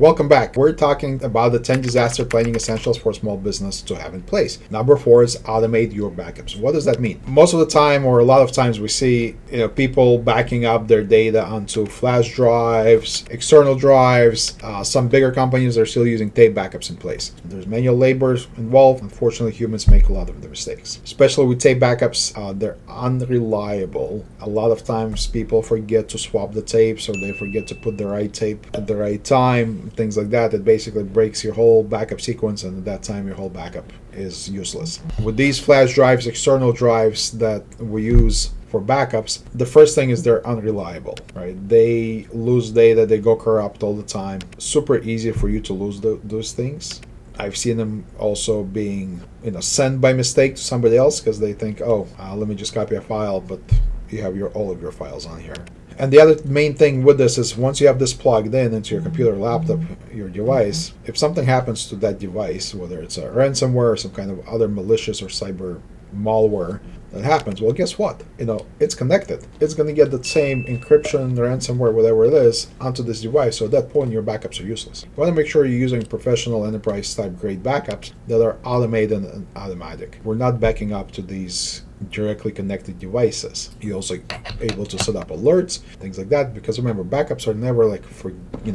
Welcome back. We're talking about the 10 disaster planning essentials for small business to have in place. Number 4 is automate your backups. What does that mean? Most of the time, or a lot of times, we see people backing up their data onto flash drives, external drives. Some bigger companies are still using tape backups in place. There's manual labor involved. Unfortunately, humans make a lot of the mistakes. Especially with tape backups, they're unreliable. A lot of times people forget to swap the tapes, or they forget to put the right tape at the right time. Things like that. It basically breaks your whole backup sequence, and at that time your whole backup is useless. With these flash drives, external drives that we use for backups, the first thing is they're unreliable, right? They lose data, they go corrupt all the time. Super easy for you to lose those things. I've seen them also being sent by mistake to somebody else because they think, let me just copy a file, but you have all of your files on here. And the other main thing with this is once you have this plugged in into your computer, laptop, your device, if something happens to that device, whether it's a ransomware or some kind of other malicious or cyber malware that happens, well, guess what? It's connected. It's going to get the same encryption, ransomware, whatever it is, onto this device. So at that point, your backups are useless. You want to make sure you're using professional enterprise type grade backups that are automated and automatic. We're not backing up to these directly connected devices. You're also able to set up alerts, things like that, because remember, backups are never like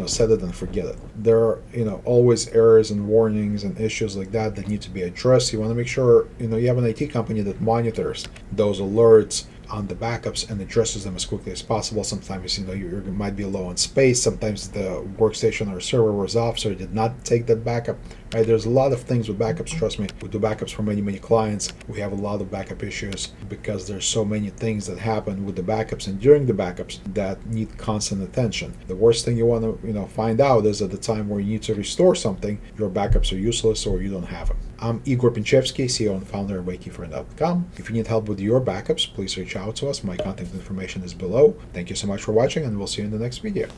set it and forget it. There are always errors and warnings and issues like that need to be addressed. You want to make sure you have an IT company that monitors those alerts on the backups and addresses them as quickly as possible. Sometimes you might be low on space. Sometimes the workstation or server was off, so it did not take that backup. Right? There's a lot of things with backups. Trust me, we do backups for many clients. We have a lot of backup issues because there's so many things that happen with the backups and during the backups that need constant attention. The worst thing you want to find out is at the time where you need to restore something, your backups are useless or you don't have them. I'm Igor Pinchevsky, CEO and founder of Waykeeper.com. If you need help with your backups, please reach out to us. My contact information is below. Thank you so much for watching, and we'll see you in the next video.